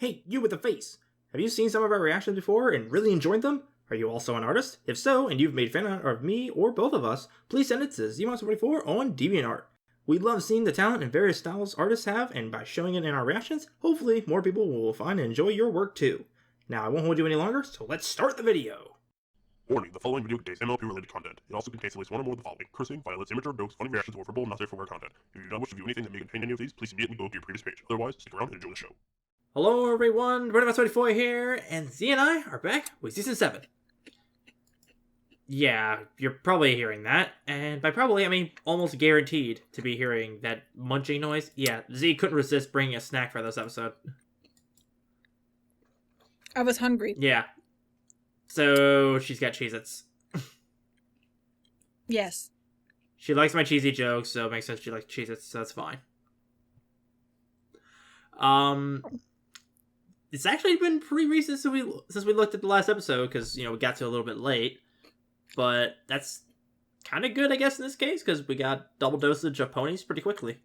Hey, you with the face! Have you seen some of our reactions before and really enjoyed them? Are you also an artist? If so, and you've made fan art of me or both of us, please send it to Zecora on DeviantArt. We love seeing the talent and various styles artists have, and by showing it in our reactions, hopefully more people will find and enjoy your work too. Now, I won't hold you any longer, so let's start the video! Warning, the following video contains MLP related content. It also contains at least one or more of the following: cursing, violence, immature jokes, funny reactions, or verbal not safe for work content. If you do not wish to view anything that may contain any of these, please immediately go to your previous page. Otherwise, stick around and enjoy the show. Hello everyone, Brony here, and Z and I are back with Season 7. Yeah, you're probably hearing that, and by probably, I mean almost guaranteed to be hearing that munching noise. Yeah, Z couldn't resist bringing a snack for this episode. I was hungry. Yeah. So, she's got Cheez-Its. Yes. She likes my cheesy jokes, so it makes sense she likes Cheez-Its, so that's fine. It's actually been pretty recent since we looked at the last episode, because, you know, we got to a little bit late. But that's kind of good, I guess, in this case, because we got double dosage of ponies pretty quickly.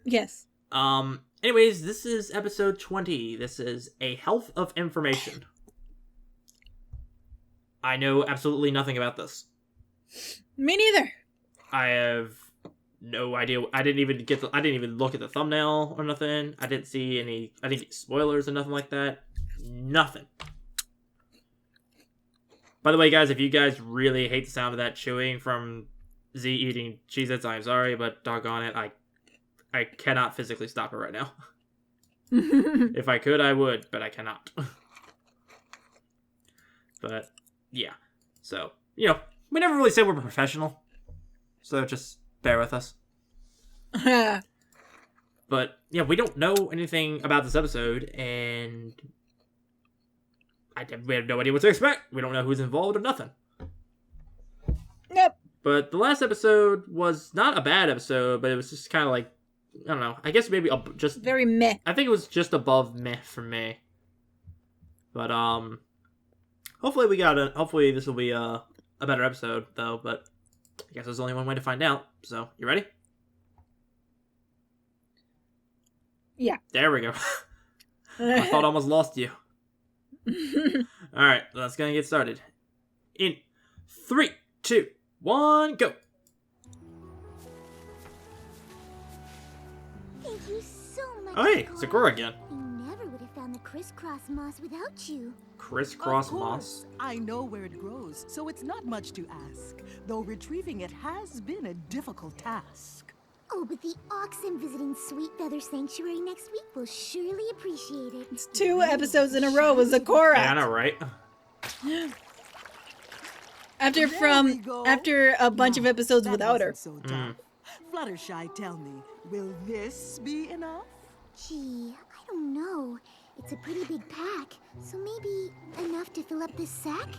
Yes. Anyways, this is episode 20. This is A Health of Information. I know absolutely nothing about this. Me neither. I have no idea. I didn't even look at the thumbnail or nothing. I didn't see any spoilers or nothing like that. Nothing. By the way, guys, if you guys really hate the sound of that chewing from Z eating Cheez-Its, I'm sorry, but doggone it, I cannot physically stop it right now. If I could, I would, but I cannot. But, yeah. So, you know, we never really said we're professional, so just bear with us. But, yeah, we don't know anything about this episode, and we have no idea what to expect. We don't know who's involved or nothing. Yep. But the last episode was not a bad episode, but it was just kind of like, I don't know. I guess maybe just very meh. I think it was just above meh for me. But hopefully this will be a better episode though. But I guess there's only one way to find out. So you ready? Yeah. There we go. I thought I almost lost you. Alright, let's go and get started. In 3, 2, 1, go! Thank you so much. Oh hey, Zecora again. We never would have found the crisscross moss without you. Crisscross moss? I know where it grows, so it's not much to ask. Though retrieving it has been a difficult task. Oh, but the oxen visiting Sweet Feather Sanctuary next week will surely appreciate it. It's 2 episodes in a row with Zecora. Yeah, I know, right? After a bunch of episodes without her. So Fluttershy, tell me, will this be enough? Gee, I don't know. It's a pretty big pack, so maybe enough to fill up this sack?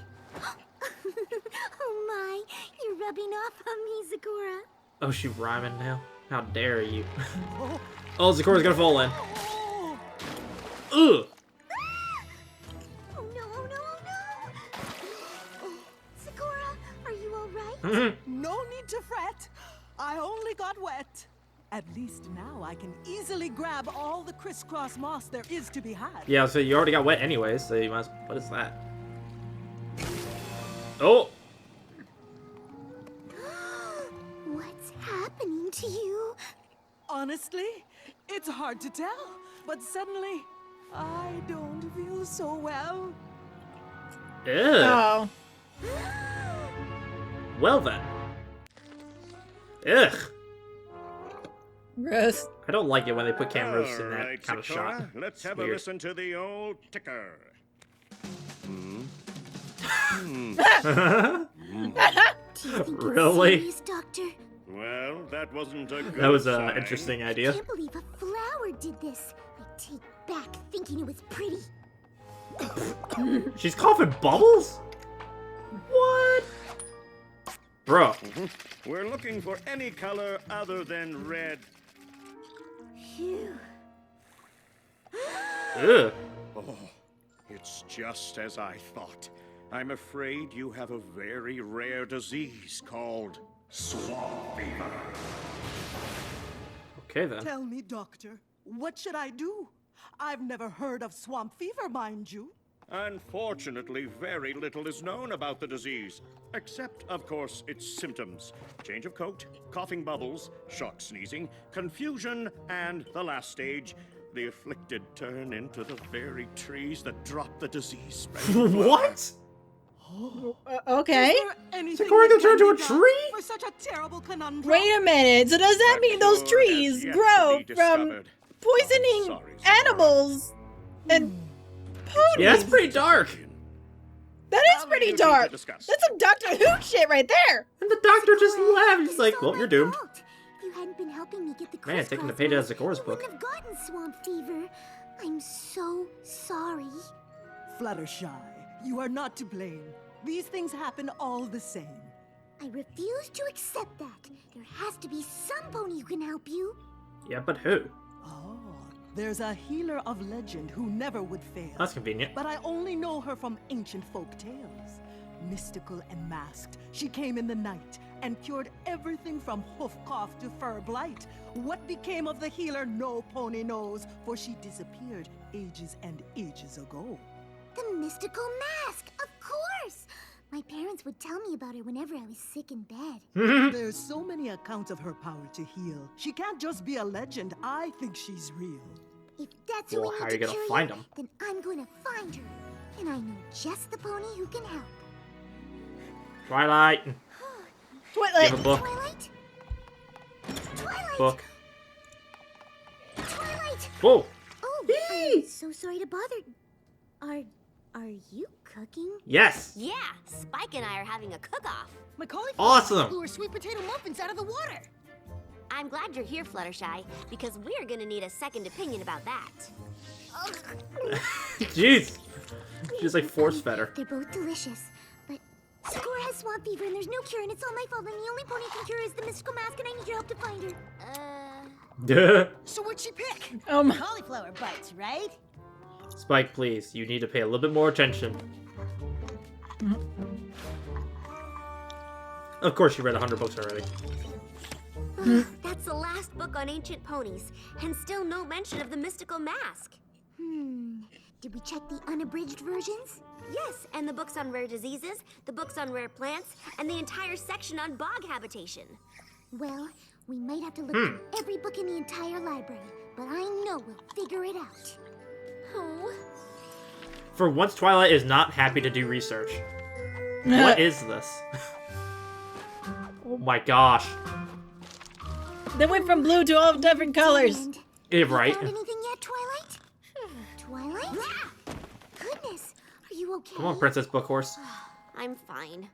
Oh my, you're rubbing off on me, Zecora. Oh, she rhyming now? How dare you? Oh, Zecora's gonna fall in. Ugh! Oh no, oh no, oh no! Oh, Zecora, are you alright? No need to fret. I only got wet. At least now I can easily grab all the crisscross moss there is to be had. Yeah, so you already got wet anyways, so you must. What is that? Oh! What's happening to you? Honestly, it's hard to tell, but suddenly I don't feel so well. Ew. Oh. Well then. Ugh. Gross. I don't like it when they put cameras in that Alright, kind of shot. Zecora, let's It's have weird. a listen to the old ticker. Do you think Really? it's serious, Doctor? Well, that wasn't a good That was an sign. interesting I idea. can't believe a flower did this. I take back thinking it was pretty. She's coughing bubbles? What? Bro. We're looking for any color other than red. Phew. Ugh. Oh, it's just as I thought. I'm afraid you have a very rare disease called swamp fever. Okay then. Tell me, Doctor, what should I do? I've never heard of swamp fever, mind you. Unfortunately, very little is known about the disease, except, of course, its symptoms. Change of coat, coughing bubbles, shark sneezing, confusion, and the last stage, the afflicted turn into the very trees that drop the disease. What? Okay. Is there anything Zecora that can turn can to be a done tree? for such a terrible conundrum? Wait a minute. So does that mean those trees grow from poisoning Sorry, Zecora. animals and ponies? Yeah, that's pretty dark. That is pretty dark. That's some Doctor Who shit right there. And the doctor just Zecora, left. He's it's like, all well, my you're doomed. fault. If you hadn't been helping me get the Man, taking the crisscross page out of mask, Zecora's I book. wouldn't have gotten swamp fever. I'm so sorry. Fluttershy, you are not to blame. These things happen all the same. I refuse to accept that. There has to be some pony who can help you. Yeah, but who? Oh, there's a healer of legend who never would fail. That's convenient. But I only know her from ancient folk tales. Mystical and masked, she came in the night and cured everything from hoof cough to fur blight. What became of the healer, no pony knows, for she disappeared ages and ages ago. The mystical mask, of course! My parents would tell me about her whenever I was sick in bed. There's so many accounts of her power to heal. She can't just be a legend. I think she's real. If that's who Well, we how need are you to gonna cure find 'em? then I'm going to find her. And I know just the pony who can help. Twilight. You Twilight. have a book. Twilight? Twilight! Book. Twilight! Whoa. Oh, I'm so sorry to bother. Are you cooking? Yes. Yeah, Spike and I are having a cook-off. My cauliflower Awesome. blew her sweet potato muffins out of the water. I'm glad you're here, Fluttershy, because we're gonna need a second opinion about that. Jeez. She's like force fed her. They're both delicious, but Zecora has swamp fever and there's no cure and it's all my fault and the only pony who can cure is the mystical mask and I need your help to find her. Duh. So what'd she pick? Oh my. Cauliflower bites, right? Spike, please. You need to pay a little bit more attention. Of course, you read 100 books already. That's the last book on ancient ponies, and still no mention of the mystical mask. Did we check the unabridged versions? Yes, and the books on rare diseases, the books on rare plants, and the entire section on bog habitation. Well, we might have to look through every book in the entire library, but I know we'll figure it out. Oh. For once, Twilight is not happy to do research. What is this? Oh my gosh. They went from blue to all different colors. And Yeah, right. found anything yet, Twilight? Twilight? Goodness, are you okay? Come on, Princess Bookhorse. I'm fine.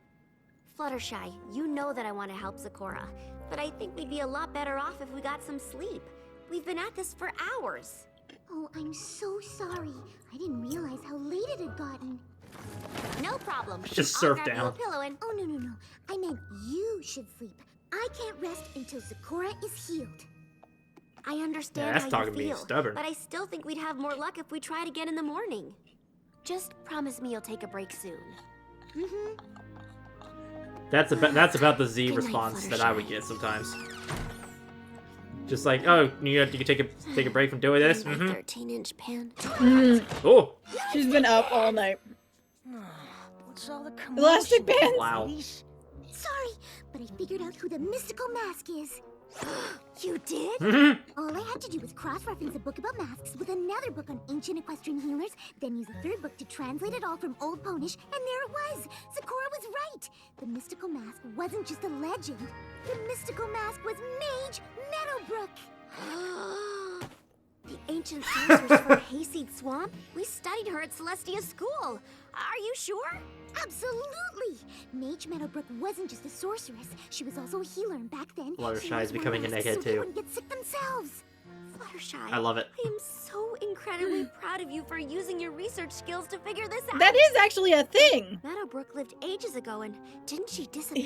Fluttershy, you know that I want to help Zecora, but I think we'd be a lot better off if we got some sleep. We've been at this for hours. Oh, I'm so sorry. I didn't realize how late it had gotten. No problem. Just I'll surf grab you down. a pillow and... Oh, no. I meant you should sleep. I can't rest until Zecora is healed. I understand Yeah, that's how talking you to me feel, stubborn. but I still think we'd have more luck if we tried again in the morning. Just promise me you'll take a break soon. That's about the Z Good night, response that I would Fluttershy. get sometimes. Just like, oh, you can take a break from doing this. My 13-inch pan. Oh, She's been up all night. What's all the Elastic commotion, bands. wow. ladies? Sorry, but I figured out who the mystical mask is. You did? All I had to do was cross-reference a book about masks with another book on ancient equestrian healers, then use a third book to translate it all from Old Ponish, and there it was! Zecora was right! The mystical mask wasn't just a legend. The mystical mask was Mage Meadowbrook! The ancient sorceress from Hayseed Swamp? We studied her at Celestia School. Are you sure? Absolutely! Mage Meadowbrook wasn't just a sorceress, she was also a healer, and back then, Fluttershy she is was becoming a wearing neckhead masks so they too. wouldn't get sick themselves. Fluttershy. I love it. I am so incredibly proud of you for using your research skills to figure this out. That is actually a thing. Meadowbrook lived ages ago, and didn't she disappear?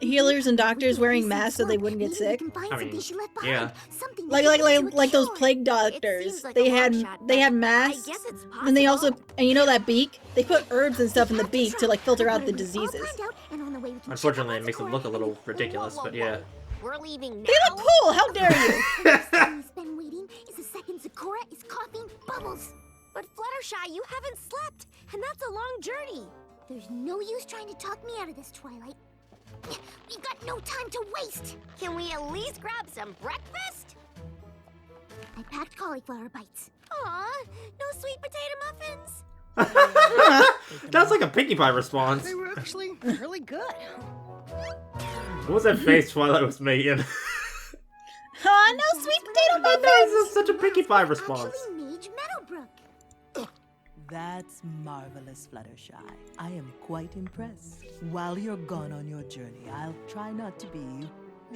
Healers and doctors We could wearing research masks so they Swamp. wouldn't get Maybe sick. We can find I mean, something she left yeah. behind. Something Like that could lead to a those cure. plague It doctors. seems like They a long had shot, they but had I masks. guess it's possible. And they also, and you know that beak? They put herbs and stuff in the beak to like filter out the We've all diseases. planned out, and on the way we can Unfortunately, check it makes it out look a Zecora little and- ridiculous, but yeah. We're leaving now. They look cool. How dare you? The next thing we spend waiting is the second and Zecora is coughing bubbles. But Fluttershy, you haven't slept, and that's a long journey. There's no use trying to talk me out of this, Twilight. We've got no time to waste. Can we at least grab some breakfast? I packed cauliflower bites. Aw, no sweet potato muffins? That's like a Pinkie Pie response. They were actually really good. What was that face Twilight was making? Aw, no sweet potato That muffins! is such a Pinkie Pie response. Actually, Mage Meadowbrook. That's marvelous, Fluttershy. I am quite impressed. While you're gone on your journey, I'll try not to be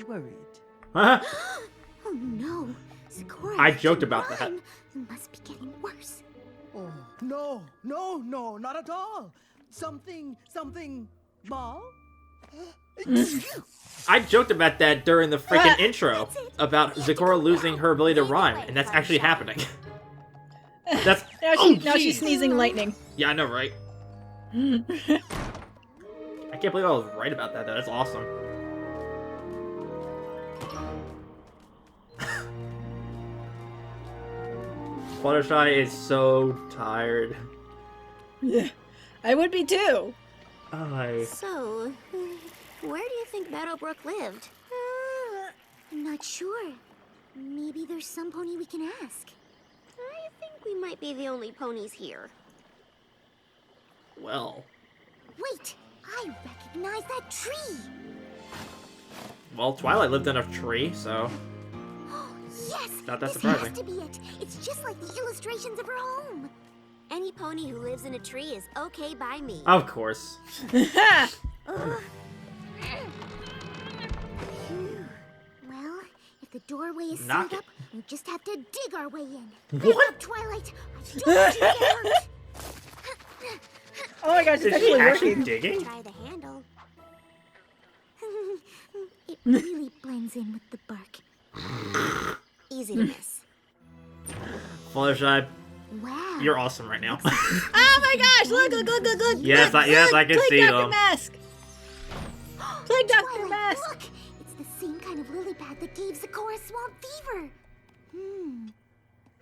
worried. Huh? Oh no, Zecora. I joked about that. It must be getting worse. Oh, no, not at all. Something, ball? I joked about that during the freaking intro about Zecora losing her ability to rhyme, and that's actually happening. That's Now she's sneezing lightning. Yeah, I know, right? I can't believe I was right about that, though. That's awesome. Fluttershy is so tired. Yeah, I would be too. So, where do you think Meadowbrook lived? I'm not sure. Maybe there's some pony we can ask. I think we might be the only ponies here. Well, Wait, I recognize that tree. well, Twilight lived in a tree, so Yes, Not that this surprising. has to be it. It's just like the illustrations of her home. Any pony who lives in a tree is okay by me. of course. Well, if the doorway is Knock sealed it. up, we just have to dig our way in. What? Back up, Twilight. I don't want you to get hurt. Oh my gosh, it's Is she actually actually working. digging? Try the handle. It really blends in with the bark. Easy to miss. Fluttershy, Wow. you're awesome right now. Oh my gosh, look. Yes, yes, I can Plague see Doctor them. Mask. Plague Doctor Twilight, Mask. look! It's the same kind of lily pad that gave Zecora swamp fever.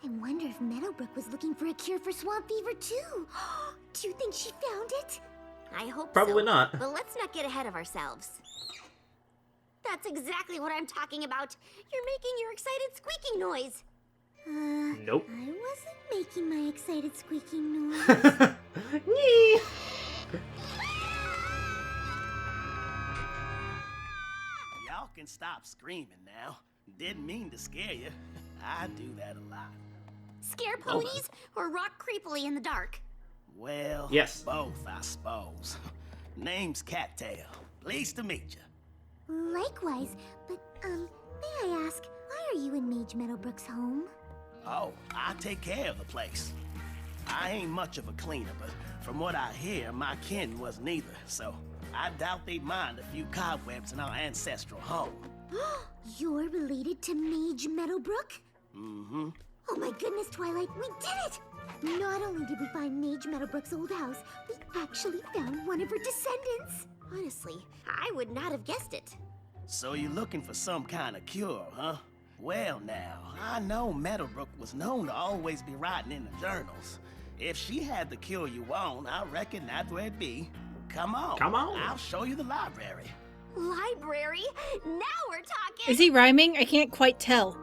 I wonder if Meadowbrook was looking for a cure for swamp fever too. Do you think she found it? I hope Probably so. not. But let's not get ahead of ourselves. That's exactly what I'm talking about. You're making your excited squeaking noise. Nope. I wasn't making my excited squeaking noise. Y'all can stop screaming now. Didn't mean to scare you. I do that a lot. Scare ponies or rock creepily in the dark? Well, Yes. both, I suppose. Name's Cattail. Pleased to meet you. Likewise, but may I ask, why are you in Mage Meadowbrook's home? Oh, I take care of the place. I ain't much of a cleaner, but from what I hear, my kin wasn't either, so I doubt they'd mind a few cobwebs in our ancestral home. You're related to Mage Meadowbrook? Mm-hmm. Oh my goodness, Twilight, we did it! Not only did we find Mage Meadowbrook's old house, we actually found one of her descendants. Honestly, I would not have guessed it. So you're looking for some kind of cure, huh? Well now, I know Meadowbrook was known to always be writing in the journals. If she had the cure you want, I reckon that's where it'd be. Come on. Come on. I'll show you the library. Library? Now we're talking! Is he rhyming? I can't quite tell.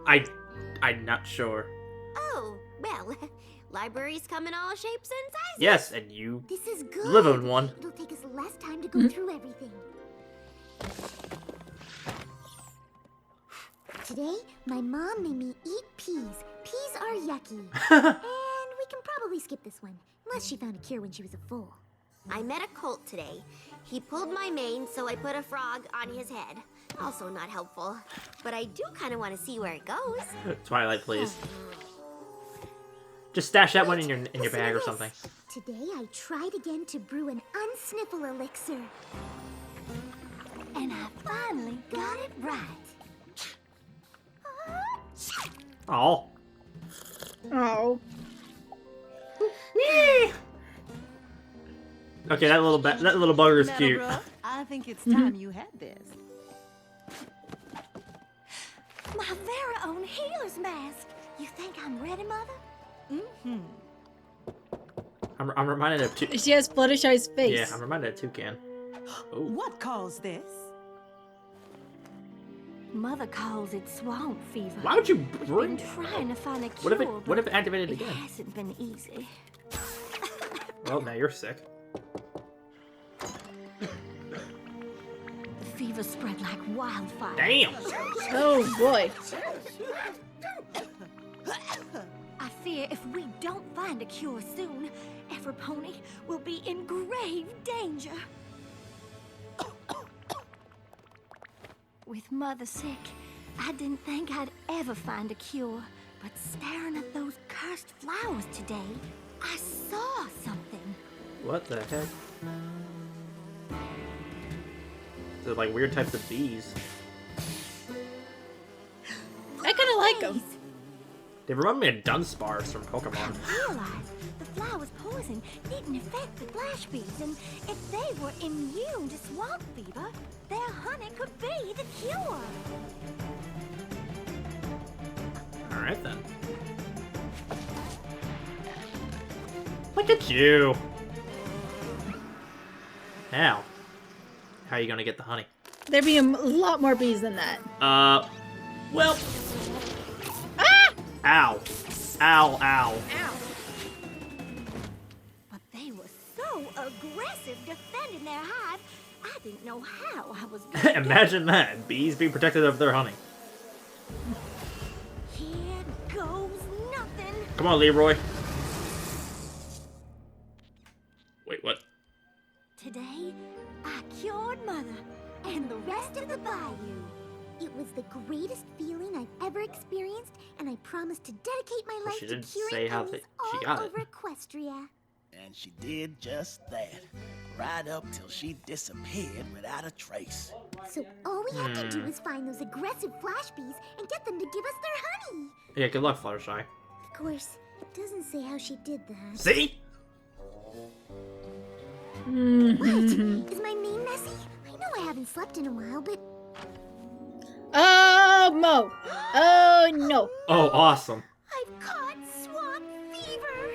I'm not sure. Oh, well, libraries come in all shapes and sizes. Yes, and you This is good. live in one. It'll take us less time to go through everything. Today, my mom made me eat peas. Peas are yucky. And we can probably skip this one, unless she found a cure when she was a foal. I met a colt today. He pulled my mane, so I put a frog on his head. Also not helpful. But I do kind of want to see where it goes. Twilight, please. Just stash that one in your Listen bag to or this. something. Today, I tried again to brew an unsniffle elixir. And I finally got it right. Oh. Oh. Okay, that little bugger is cute. Meadowbrook, I think it's time you had this. My very own healer's mask. You think I'm ready, Mother? Mm-hmm. I'm reminded of two. She has Fluttershy's face. Yeah, I'm reminded of Toucan. Oh. What caused this? Mother calls it swamp fever. Why would you We've bring? been trying to find a cure. What if it activated it again? hasn't been easy. Well, now you're sick. The fever spread like wildfire. Damn. Oh boy. I fear if we don't find a cure soon, Everpony will be in grave danger. With Mother sick, I didn't think I'd ever find a cure. But staring at those cursed flowers today, I saw something. What the heck? They're like weird types of bees. I kind of like them. They remind me of Dunsparce from Pokemon. I realized the flower's poison didn't affect the flash bees, and if they were immune to swamp fever, their honey could be the cure. Alright then. Look at you! Now, how are you gonna get the honey? There'd be a lot more bees than that. Well... Ah! Ow. Ow, ow. Ow. But they were so aggressive defending their hive, I didn't know how I was going to Imagine that. Bees being protected of their honey. Here goes nothing. Come on, Leroy. Wait, what? Today, I cured Mother and the rest of the bayou. It was the greatest feeling I've ever experienced, and I promised to dedicate my life she to didn't curing say how enemies she all got it. over Equestria. And she did just that. Right up till she disappeared without a trace. So all we have to do is find those aggressive flash bees and get them to give us their honey. Yeah, good luck, Fluttershy. Of course, it doesn't say how she did that. See? What? Is my mane messy? I know I haven't slept in a while, but... Oh, Mo. Oh, no. Oh, awesome. I've caught swamp fever!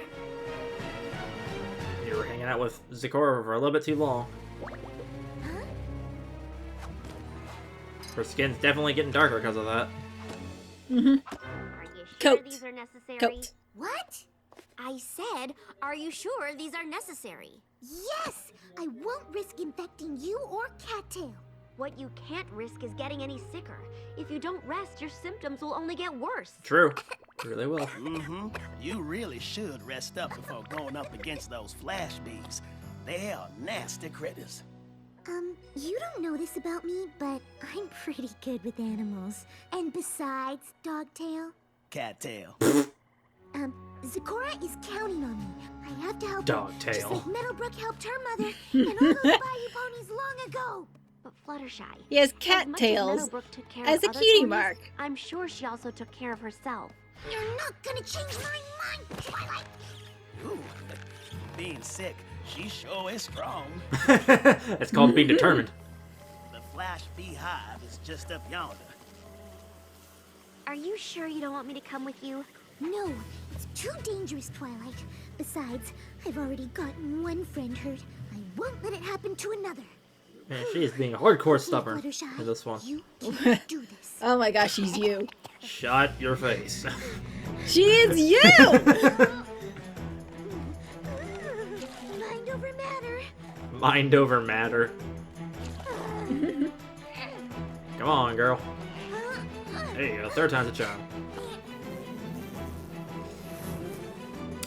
You were hanging out with Zecora for a little bit too long. Huh? Her skin's definitely getting darker because of that. Mm-hmm. Are you sure Coat. these are necessary? Coat. What? I said, are you sure these are necessary? Yes! I won't risk infecting you or Cattail. What you can't risk is getting any sicker. If you don't rest, your symptoms will only get worse. True. You really will. Mm-hmm. You really should rest up before going up against those flash bees. They are nasty critters. You don't know this about me, but I'm pretty good with animals. And besides, Dogtail, Cattail. Zecora is counting on me. I have to help her, just Dogtail. like Meadowbrook helped her mother and all those bayou ponies long ago. But Fluttershy, He has as cat much tails Meadowbrook took care as of a other cutie ponies, mark. I'm sure she also took care of herself. You're not gonna change my mind, Twilight. Ooh, being sick, she sure is strong. It's called being determined. The flash beehive is just up yonder. Are you sure you don't want me to come with you? No, it's too dangerous, Twilight. Besides, I've already gotten one friend hurt. I won't let it happen to another. Man, she is being hardcore Okay, stubborn Fluttershy, in this one. You can't do this. Oh my gosh, she's you. Shut your face. She is you! Mind over matter. Mind over matter. Come on, girl. There you go. Third time's a charm.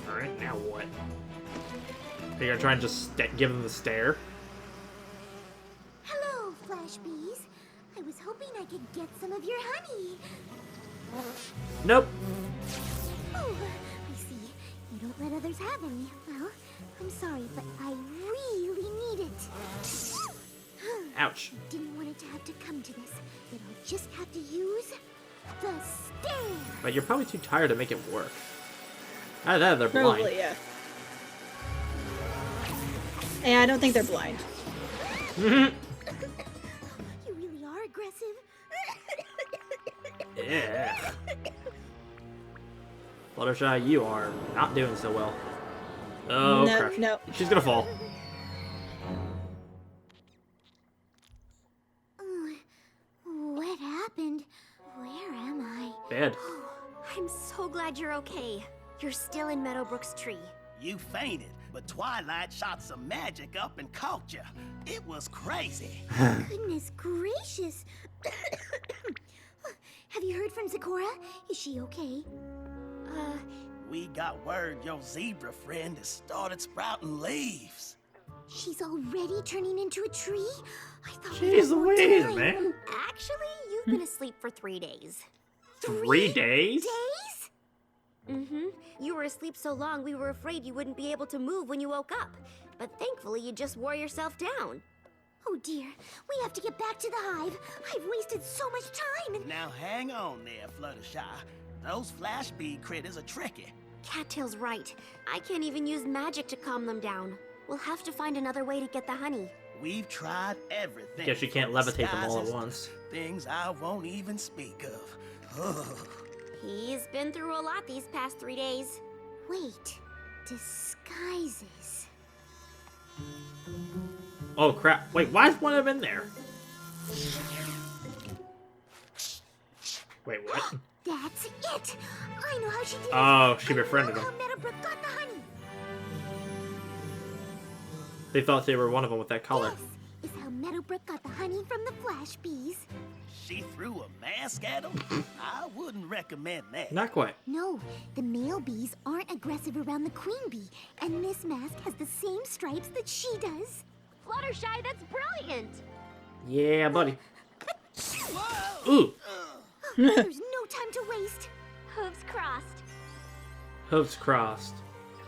Alright, now what? Are you gonna try and just give them the stare? Hello, Flash Bees. I was hoping I could get some of your honey. Nope. Oh, I see. You don't let others have any. Well, I'm sorry, but I really need it. Ouch. Didn't want it to have to come to this. But I'll just have to use the stare. But you're probably too tired to make it work. Either that, or they're blind. Probably, yeah. Yeah, I don't think they're blind. You really are aggressive. Yeah. Fluttershy, you are not doing so well. Oh, No, crap. no. She's gonna fall. What happened? Where am I? Bad. I'm so glad you're okay. You're still in Meadowbrook's tree. You fainted, but Twilight shot some magic up and caught you. It was crazy. Goodness gracious. Have you heard from Zecora? Is she okay? We got word your zebra friend has started sprouting leaves. She's already turning into a tree? I thought Jeez Louise, man. Actually, you've been asleep for 3 days. 3 days? Days? Mm-hmm. You were asleep so long we were afraid you wouldn't be able to move when you woke up. But thankfully you just wore yourself down. Oh dear, we have to get back to the hive. I've wasted so much time and... Now hang on there, Fluttershy. Those flash bee critters are tricky. Cattail's right. I can't even use magic to calm them down. We'll have to find another way to get the honey. We've tried everything. Guess you can't from levitate them all at disguises once. to things I won't even speak of. He's been through a lot these past 3 days. Wait, disguises. Oh, crap. Wait, why is one of them in there? Wait, what? That's it! I know how she did it! Oh, she I befriended know him. how Meadowbrook got the honey! They thought they were one of them with that color. This is how Meadowbrook got the honey from the flash bees. She threw a mask at them? I wouldn't recommend that. Not quite. No, the male bees aren't aggressive around the queen bee, and this mask has the same stripes that she does. Fluttershy, that's brilliant! Yeah, buddy. Ooh. There's no time to waste. Hooves crossed. Hooves crossed.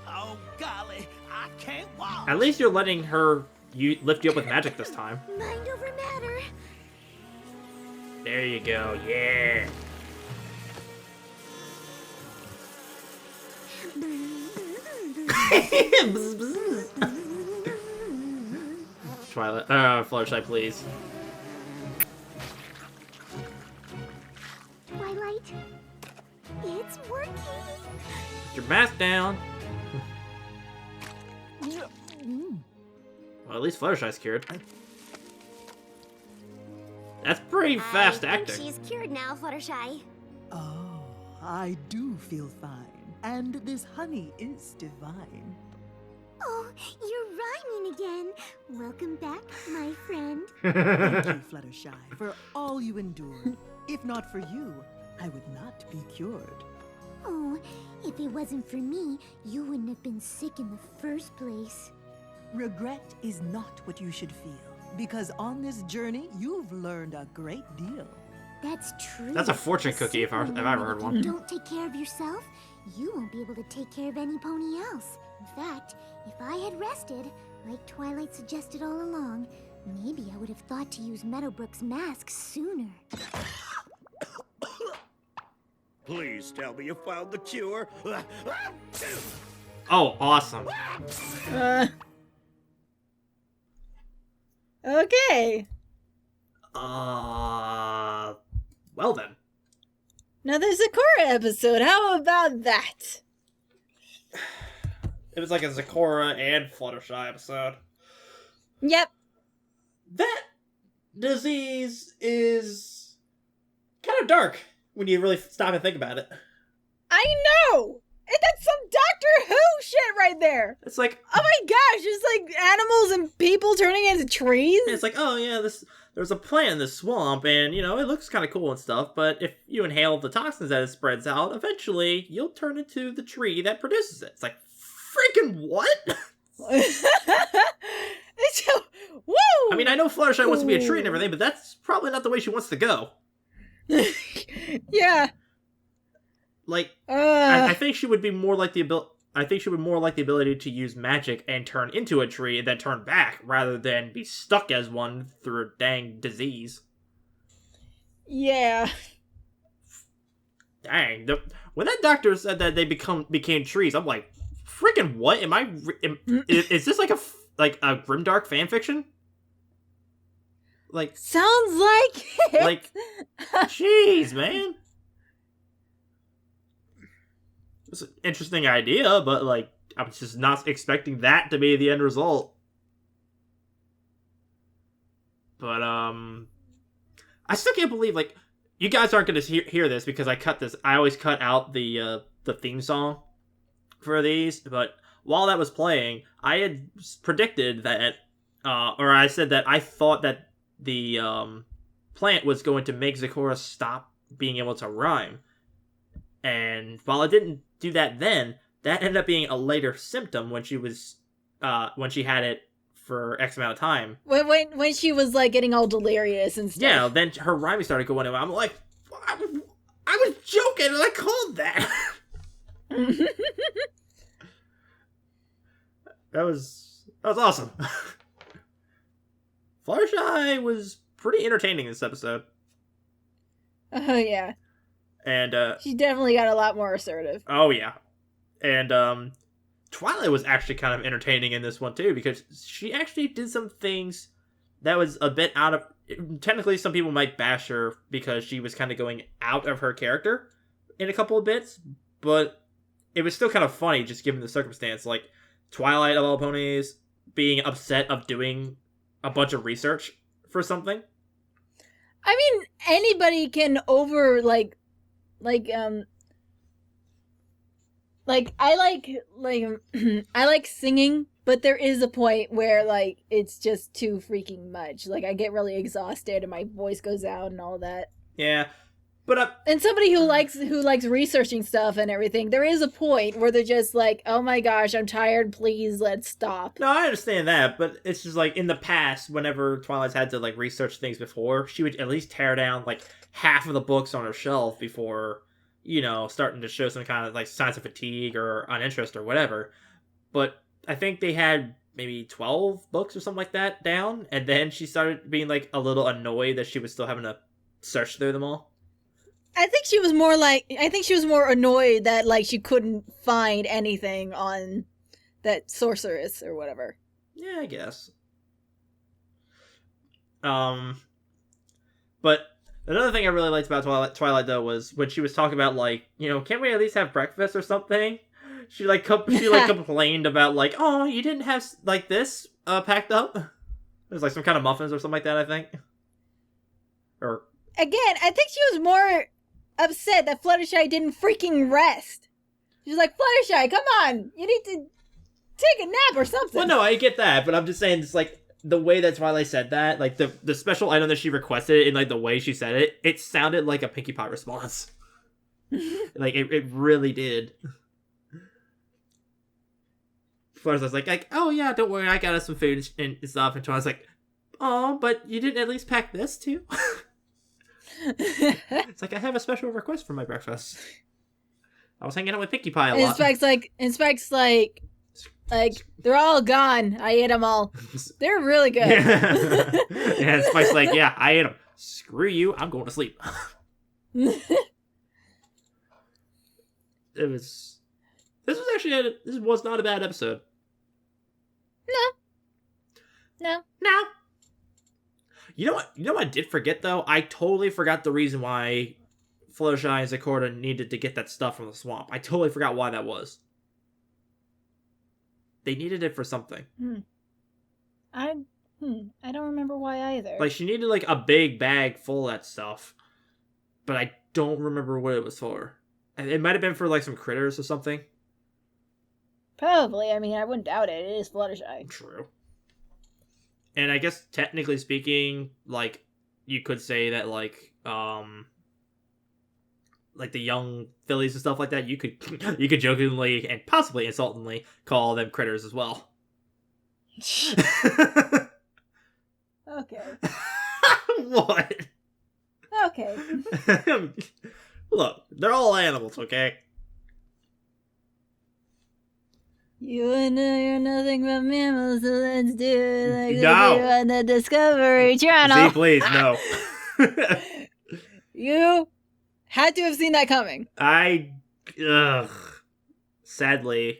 Oh, golly, I can't walk. At least you're letting her lift you up with magic this time. Mind over matter. There you go. Yeah. Twilight. Fluttershy, please. Twilight, it's working. Put your mask down. Well, at least Fluttershy's cured. That's pretty fast I think acting. she's cured now, Fluttershy. Oh, I do feel fine. And this honey is divine. Oh, you're rhyming again. Welcome back, my friend. Thank you, Fluttershy, for all you endured. If not for you, I would not be cured. Oh, if it wasn't for me, you wouldn't have been sick in the first place. Regret is not what you should feel, because on this journey, you've learned a great deal. That's true. That's a fortune cookie if I've ever heard one. If you don't take care of yourself, you won't be able to take care of any pony else. In fact, if I had rested, like Twilight suggested all along, maybe I would have thought to use Meadowbrook's mask sooner. Please tell me you found the cure. Oh, awesome. Okay. Well then. Another Zecora episode. How about that? It was like a Zecora and Fluttershy episode. Yep. That disease is kind of dark when you really stop and think about it. I know! And that's some Doctor Who shit right there! It's like, Oh my gosh, it's like animals and people turning into trees? it's like, oh yeah, there's a plant in this swamp, and it looks kind of cool and stuff. But if you inhale the toxins that it spreads out, eventually you'll turn into the tree that produces it. It's like, freaking what? It's so, woo! I mean, I know Fluttershy wants to be a tree and everything, but that's probably not the way she wants to go. Yeah. Like, I think she would be more like the ability to use magic and turn into a tree and then turn back, rather than be stuck as one through a dang disease. Yeah. Dang, when that doctor said that they became trees, I'm like, freaking what? Is this like a grimdark fanfiction? Like, Sounds like it. like, jeez, man. it's an interesting idea, but, like, I was just not expecting that to be the end result. But, I still can't believe, like, you guys aren't going to hear this because I always cut out the theme song for these, but while that was playing, I had predicted that, or I said that I thought that the, plant was going to make Zecora stop being able to rhyme. And while it didn't do that then, that ended up being a later symptom when she had it for X amount of time. When she was, like, getting all delirious and stuff. Yeah, then her rhyming started going, and I'm like, I was joking, and I called that. That was awesome. Fluttershy was pretty entertaining this episode. Oh, yeah. And, she definitely got a lot more assertive. Oh, yeah. And, Twilight was actually kind of entertaining in this one, too, because she actually did some things that was a bit out of... Technically, some people might bash her because she was kind of going out of her character in a couple of bits, but it was still kind of funny, just given the circumstance. Like, Twilight of all ponies being upset of doing a bunch of research for something. I mean, anybody can I like singing, but there is a point where, like, it's just too freaking much. Like, I get really exhausted and my voice goes out and all that. Yeah, but and somebody who likes researching stuff and everything, there is a point where they're just like, oh my gosh, I'm tired, please, let's stop. No, I understand that, but it's just like, in the past, whenever Twilight's had to, like, research things before, she would at least tear down, like, half of the books on her shelf before, you know, starting to show some kind of, like, signs of fatigue or uninterest or whatever. But I think they had maybe 12 books or something like that down, and then she started being, like, a little annoyed that she was still having to search through them all. I think she was more annoyed that, like, she couldn't find anything on that sorceress or whatever. Yeah, I guess. But another thing I really liked about Twilight though was when she was talking about, like, you know, can't we at least have breakfast or something? She complained about, like, oh, you didn't have, like, this packed up. It was like some kind of muffins or something like that, I think. Or again, I think she was more upset that Fluttershy didn't freaking rest. She's like, Fluttershy, come on, you need to take a nap or something. Well, no, I get that, but I'm just saying, it's like, the way that Twilight said that, like, the special item that she requested and, like, the way she said it, it sounded like a Pinkie Pie response. Like, it really did. Fluttershy was like, oh yeah, don't worry, I got us some food and stuff, and Twilight's like, oh, but you didn't at least pack this too? It's like, I have a special request for my breakfast. I was hanging out with Pinkie Pie a lot. And Spike's like, they're all gone. I ate them all. They're really good. And Spike's like, yeah, I ate them. Screw you, I'm going to sleep. This was not a bad episode. No. You know what I did forget, though? I totally forgot the reason why Fluttershy and Zecora needed to get that stuff from the swamp. I totally forgot why that was. They needed it for something. I don't remember why either. Like, she needed, like, a big bag full of that stuff. But I don't remember what it was for. It might have been for, like, some critters or something. Probably. I mean, I wouldn't doubt it. It is Fluttershy. True. And I guess, technically speaking, like, you could say that, like the young fillies and stuff like that, you could jokingly and possibly insultingly call them critters as well. Okay. What? Okay. Look, they're all animals, okay? You and I are nothing but mammals, so let's do it like No. they do on the Discovery Channel. See, please, no. You had to have seen that coming. Sadly,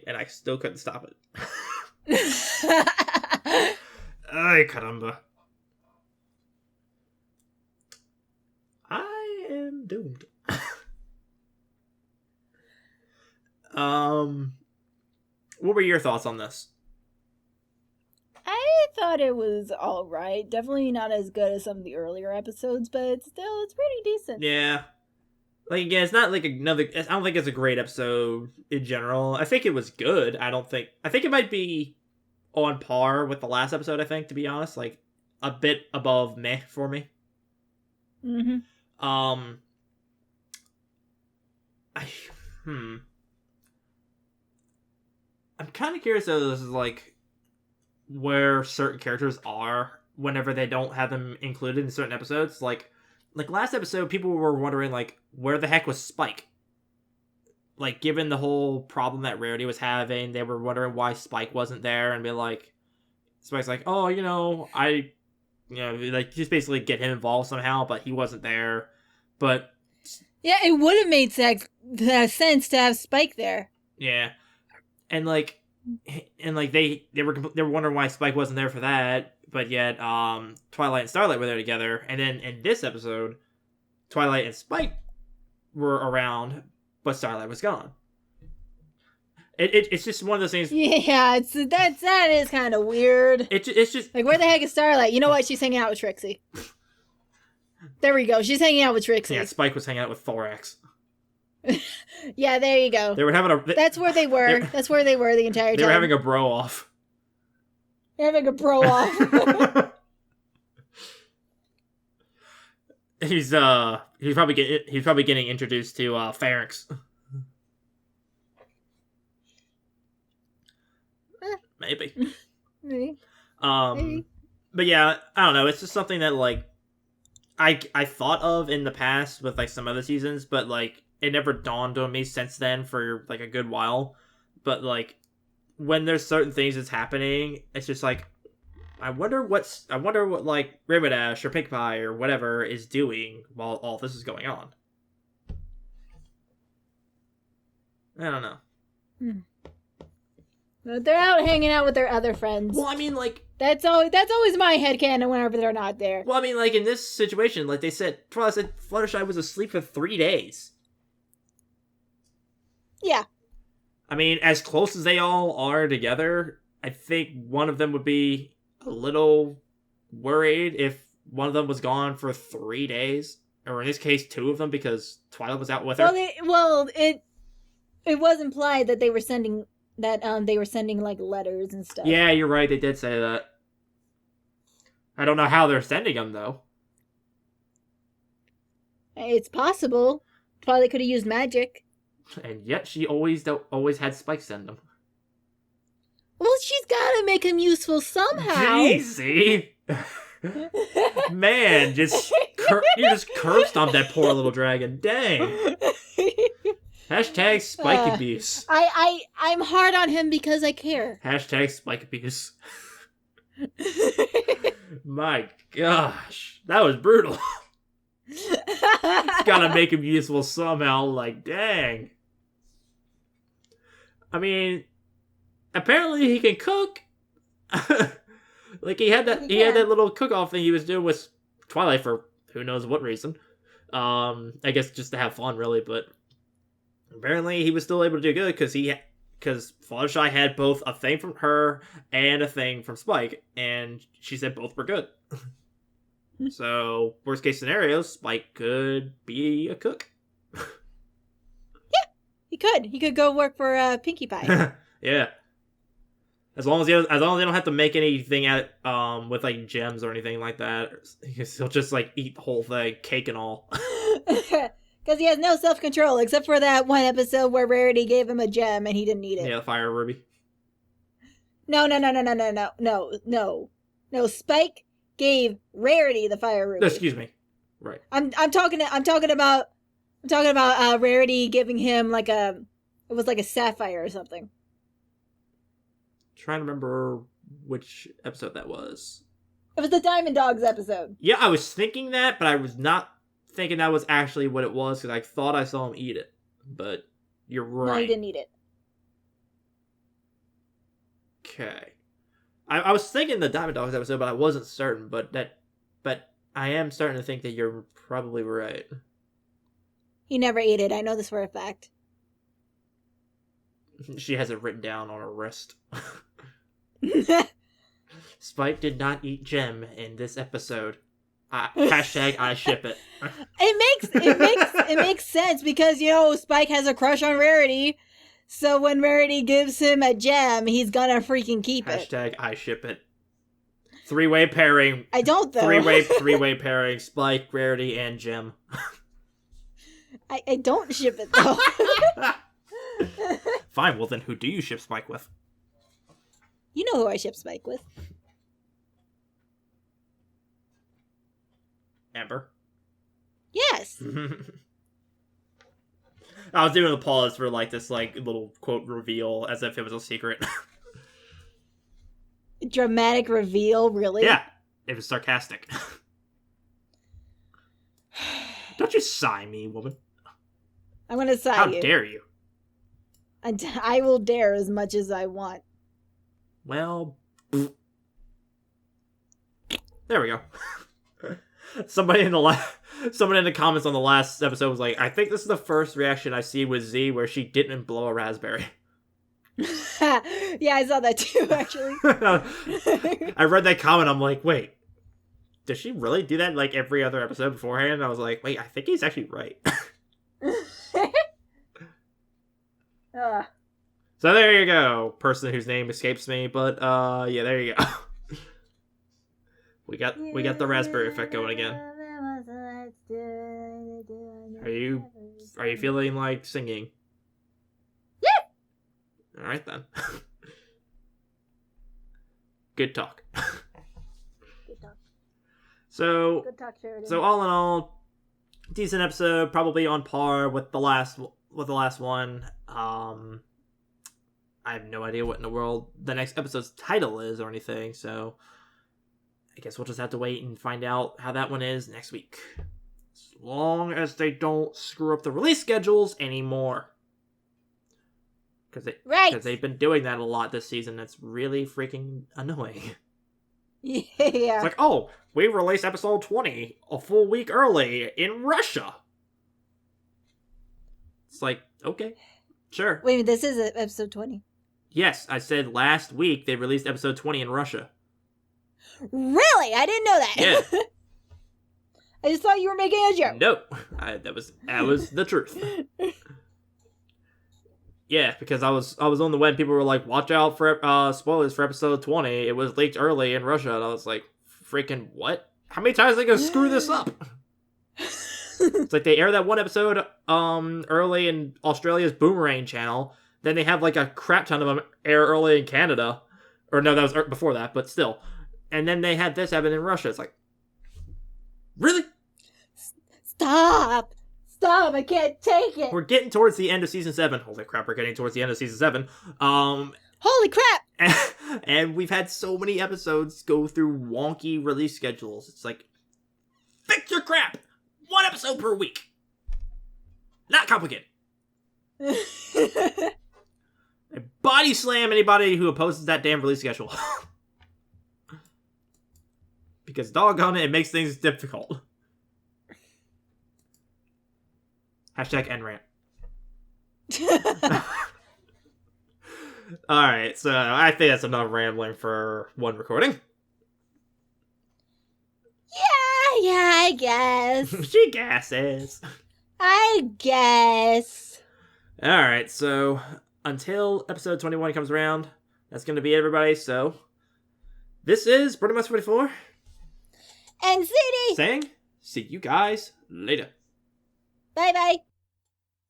and I still couldn't stop it. Ay, caramba. I am doomed. What were your thoughts on this? I thought it was alright. Definitely not as good as some of the earlier episodes, but still, it's pretty decent. Yeah. Like, again, it's not like another... I don't think it's a great episode in general. I think it was good. I think it might be on par with the last episode, I think, to be honest. Like, a bit above meh for me. Mm-hmm. I'm kind of curious though, this is like where certain characters are whenever they don't have them included in certain episodes. Like last episode, people were wondering like where the heck was Spike? Like, given the whole problem that Rarity was having, they were wondering why Spike wasn't there, and be like, Spike's like, oh, like just basically get him involved somehow, but he wasn't there. But yeah, it would have made sense to have Spike there. Yeah, and they were wondering why Spike wasn't there for that, but yet Twilight and Starlight were there together, and then in this episode, Twilight and Spike were around, but Starlight was gone. It's just one of those things. Yeah, that is kind of weird. It's just like, where the heck is Starlight? You know what? She's hanging out with Trixie. There we go. She's hanging out with Trixie. Yeah, Spike was hanging out with Thorax. Yeah, there you go. They were having That's where they were. That's where they were the entire time. They were having a bro off. They're having a bro off. He's probably getting introduced to Pharynx. Maybe. Maybe. But yeah, I don't know. It's just something that like I thought of in the past with like some other seasons, but like it never dawned on me since then for like a good while. But like when there's certain things that's happening, it's just like I wonder what like Rainbow or Pink Pie or whatever is doing while all this is going on. I don't know. They're out hanging out with their other friends. Well, I mean, like that's always my headcanon whenever they're not there. Well, I mean, like in this situation, like they said, Twilight said Fluttershy was asleep for 3 days. Yeah. I mean, as close as they all are together, I think one of them would be a little worried if one of them was gone for 3 days, or in this case, 2 of them because Twilight was out with her. It was implied that they were sending like letters and stuff. Yeah, you're right. They did say that. I don't know how they're sending them though. It's possible. Twilight could have used magic. And yet she always had Spike send them. Well, she's gotta make him useful somehow. Jeez, see? Man, you just curb stomped that poor little dragon. Dang. Hashtag Spike abuse. I'm hard on him because I care. Hashtag Spike abuse. My gosh. That was brutal. It's gotta make him useful somehow, like, dang. I mean, apparently he can cook. Like, he had that little cook-off thing he was doing with Twilight for who knows what reason. I guess just to have fun, really, but apparently he was still able to do good because Fluttershy had both a thing from her and a thing from Spike, and she said both were good. So, worst case scenario, Spike could be a cook. Yeah, he could. He could go work for Pinkie Pie. Yeah. As long as they don't have to make anything out with like gems or anything like that, he'll just like eat the whole thing, cake and all. Because he has no self-control, except for that one episode where Rarity gave him a gem and he didn't eat it. Yeah, the fire ruby. No. Spike gave Rarity the fire ruby. Excuse me. Right. I'm talking about Rarity giving him it was like a sapphire or something. Trying to remember which episode that was. It was the Diamond Dogs episode. Yeah, I was thinking that, but I was not thinking that was actually what it was because I thought I saw him eat it. But you're right. No, he didn't eat it. Okay. I was thinking the Diamond Dogs episode, but I wasn't certain. But I am starting to think that you're probably right. He never ate it. I know this for a fact. She has it written down on her wrist. Spike did not eat Gem in this episode. Hashtag I ship it. It makes sense because, Spike has a crush on Rarity. So when Rarity gives him a gem, he's gonna freaking keep it. Hashtag I ship it. 3-way pairing. I don't, though. Three-way pairing. Spike, Rarity, and Gem. I don't ship it, though. Fine, well then who do you ship Spike with? You know who I ship Spike with. Amber. Yes. I was doing a pause for this little quote reveal as if it was a secret. Dramatic reveal, really? Yeah, it was sarcastic. Don't you sigh me, woman. I'm gonna sigh How you. dare you? I will dare as much as I want. Well, there we go. Somebody in the comments on the last episode was like, I think this is the first reaction I see with Z where she didn't blow a raspberry. Yeah, I saw that too, actually. I read that comment, I'm like, wait, does she really do that every other episode beforehand? And I was like, wait, I think he's actually right. So there you go, person whose name escapes me, but yeah, there you go. We got the raspberry effect going again. Are you feeling like singing? Yeah. All right then. Good talk. Good talk. So Good talk, Sheridan. So all in all, decent episode, probably on par with the last one. I have no idea what in the world the next episode's title is or anything, so I guess we'll just have to wait and find out how that one is next week. As long as they don't screw up the release schedules anymore. Because they've been doing that a lot this season. That's really freaking annoying. Yeah. It's like, oh, we released episode 20 a full week early in Russia. It's like, okay, sure. Wait, this is episode 20. Yes, I said last week they released episode 20 in Russia. Really? I didn't know that. Yeah. I just thought you were making a joke. No, that was the truth. Yeah, because I was on the web. People were like, "Watch out for spoilers for episode 20. It was leaked early in Russia." And I was like, "Freaking what? How many times are they gonna screw this up?" It's like they air that one episode early in Australia's Boomerang channel. Then they have a crap ton of them air early in Canada, or no, that was before that, but still. And then they had this happen in Russia. It's like, really? Stop! I can't take it! We're getting towards the end of season 7. Holy crap, we're getting towards the end of season 7. Holy crap! And we've had so many episodes go through wonky release schedules. It's like, fix your crap! 1 episode per week. Not complicated. I body slam anybody who opposes that damn release schedule. Because doggone it makes things difficult. Hashtag NRANT. Alright, so I think that's enough rambling for one recording. Yeah, I guess. She gasses. I guess. Alright, so until episode 21 comes around, that's going to be it, everybody. So, this is Brony 44. And CD. Saying, see you guys later. Bye-bye.